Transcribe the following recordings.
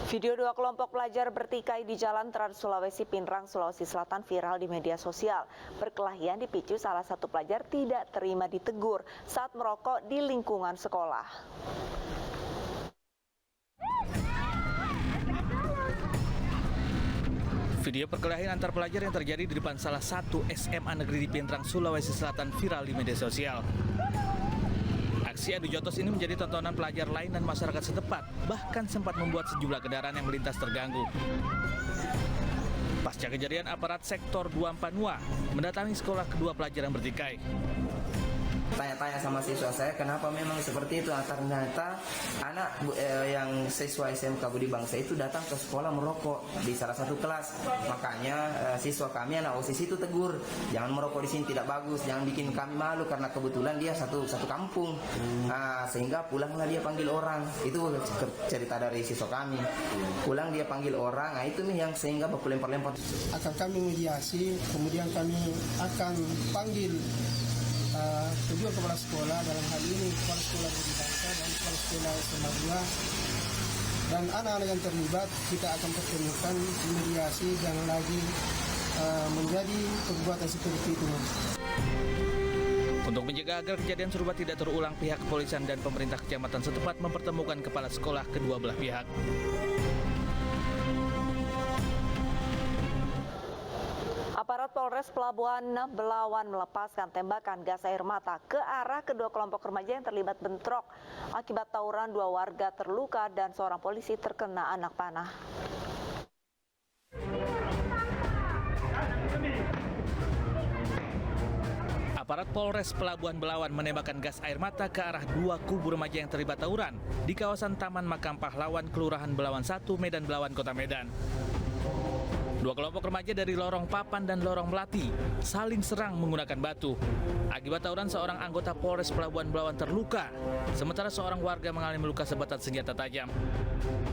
Video dua kelompok pelajar bertikai di Jalan Trans Sulawesi Pinrang, Sulawesi Selatan viral di media sosial. Perkelahian dipicu salah satu pelajar tidak terima ditegur saat merokok di lingkungan sekolah. Video perkelahian antar pelajar yang terjadi di depan salah satu SMA negeri di Pinrang, Sulawesi Selatan viral di media sosial. Aksi adu jotos ini menjadi tontonan pelajar lain dan masyarakat setempat, bahkan sempat membuat sejumlah kendaraan yang melintas terganggu. Pasca kejadian, aparat sektor 2 Panua mendatangi sekolah kedua pelajar yang bertikai. Tanya-tanya sama siswa saya kenapa memang seperti itu. Ternyata anak yang siswa SMK Budi Bangsa itu datang ke sekolah merokok di salah satu kelas. Makanya siswa kami anak OSIS itu tegur, jangan merokok di sini, tidak bagus, jangan bikin kami malu, karena kebetulan dia satu kampung. Sehingga pulanglah dia panggil orang. Itu cerita dari siswa kami. Pulang dia panggil orang, itu nih yang sehingga baku lempar-lempar. Akan kami mediasi, kemudian kami akan panggil kedua kepala sekolah, dalam hal ini kepala sekolah Budi Bangsa dan kepala sekolah SMA 2, dan anak-anak yang terlibat kita akan pertemukan mediasi dan lagi menjadi perbuatan seperti itu. Untuk mencegah agar kejadian serupa tidak terulang, pihak kepolisian dan pemerintah kecamatan setempat mempertemukan kepala sekolah kedua belah pihak. Aparat Polres Pelabuhan Belawan melepaskan tembakan gas air mata ke arah kedua kelompok remaja yang terlibat bentrok. Akibat tawuran, 2 warga terluka dan seorang polisi terkena anak panah. Aparat Polres Pelabuhan Belawan menembakkan gas air mata ke arah 2 kubu remaja yang terlibat tawuran di kawasan Taman Makam Pahlawan, Kelurahan Belawan 1, Medan Belawan, Kota Medan. 2 kelompok remaja dari Lorong Papan dan Lorong Melati saling serang menggunakan batu. Akibat tawuran, seorang anggota Polres Pelabuhan Belawan terluka, sementara seorang warga mengalami luka sebatan senjata tajam.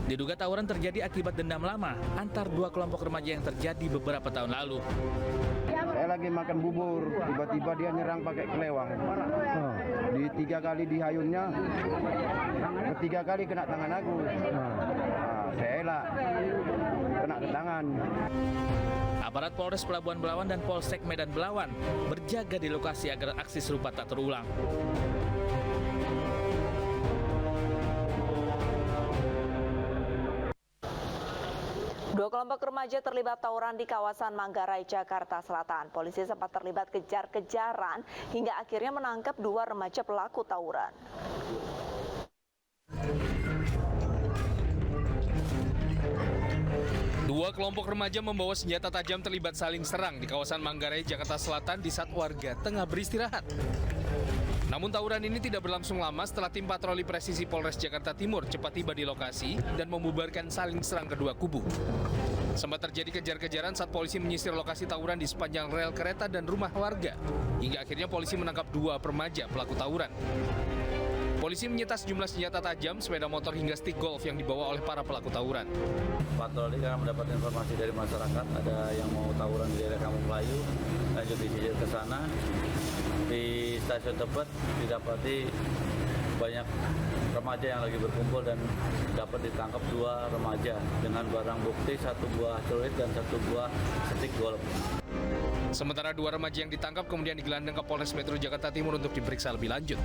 Diduga tawuran terjadi akibat dendam lama antar 2 kelompok remaja yang terjadi beberapa tahun lalu. Saya lagi makan bubur, tiba-tiba dia nyerang pakai kelewang. Di 3 kali dihayunnya, ketiga kali kena tangan aku. Saya elak, kena ke tangan. Aparat Polres Pelabuhan Belawan dan Polsek Medan Belawan berjaga di lokasi agar aksi serupa tak terulang. Dua kelompok remaja terlibat tawuran di kawasan Manggarai, Jakarta Selatan. Polisi sempat terlibat kejar-kejaran hingga akhirnya menangkap 2 remaja pelaku tawuran. Dua kelompok remaja membawa senjata tajam terlibat saling serang di kawasan Manggarai, Jakarta Selatan di saat warga tengah beristirahat. Namun tawuran ini tidak berlangsung lama setelah tim patroli presisi Polres Jakarta Timur cepat tiba di lokasi dan membubarkan saling serang kedua kubu. Sempat terjadi kejar-kejaran saat polisi menyisir lokasi tawuran di sepanjang rel kereta dan rumah warga, hingga akhirnya polisi menangkap 2 remaja pelaku tawuran. Polisi menyita sejumlah senjata tajam, sepeda motor hingga stick golf yang dibawa oleh para pelaku tawuran. Patroli karena mendapat informasi dari masyarakat ada yang mau tawuran di daerah Kampung Melayu, lanjut disisir ke sana. Di stasiun Tebet didapati banyak remaja yang lagi berkumpul dan dapat ditangkap 2 remaja dengan barang bukti 1 buah celurit dan 1 buah stick golf. Sementara 2 remaja yang ditangkap kemudian digelandang ke Polres Metro Jakarta Timur untuk diperiksa lebih lanjut.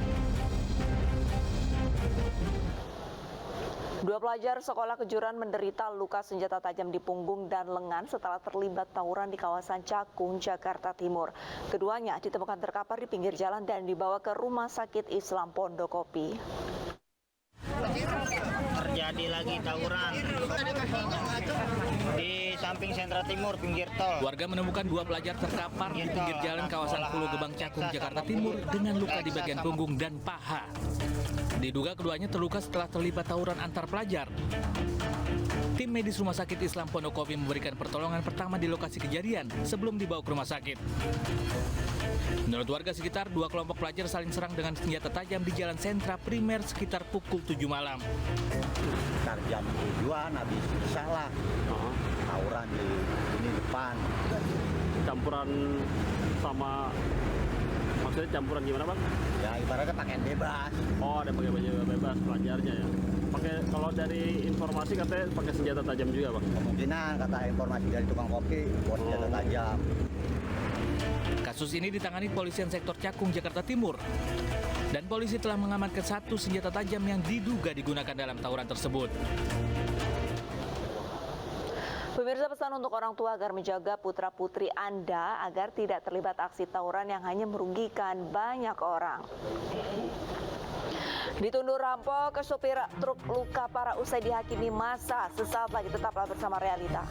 2 pelajar sekolah kejuruan menderita luka senjata tajam di punggung dan lengan setelah terlibat tawuran di kawasan Cakung, Jakarta Timur. Keduanya ditemukan terkapar di pinggir jalan dan dibawa ke Rumah Sakit Islam Pondokopi. Terjadi lagi tawuran di samping sentra timur pinggir tol. Warga menemukan 2 pelajar terkapar di pinggir jalan kawasan Pulau Gebang, Cakung, Jakarta Timur dengan luka di bagian punggung dan paha. Diduga keduanya terluka setelah terlibat tawuran antar pelajar. Tim medis Rumah Sakit Islam Pondokopi memberikan pertolongan pertama di lokasi kejadian sebelum dibawa ke rumah sakit. Menurut warga sekitar, 2 kelompok pelajar saling serang dengan senjata tajam di jalan sentra primer sekitar pukul 7 malam. Sekitar jam 7-an habis salah tawuran di ini depan. Campuran sama Maksudnya campuran gimana, Bang? Ya ibaratnya pakaian bebas. Oh, ada pakai baju bebas pelajarnya ya. Pakai Kalau dari informasi katanya pakai senjata tajam juga, Bang. Kemungkinan kata informasi dari tukang kopi, bawa senjata tajam. Kasus ini ditangani Polisian Sektor Cakung, Jakarta Timur. Dan polisi telah mengamankan 1 senjata tajam yang diduga digunakan dalam tawuran tersebut. Pemirsa, pesan untuk orang tua agar menjaga putra-putri Anda agar tidak terlibat aksi tawuran yang hanya merugikan banyak orang. Dituduh rampok, sopir truk luka parah usai dihakimi massa. Sesaat lagi tetaplah bersama Realita.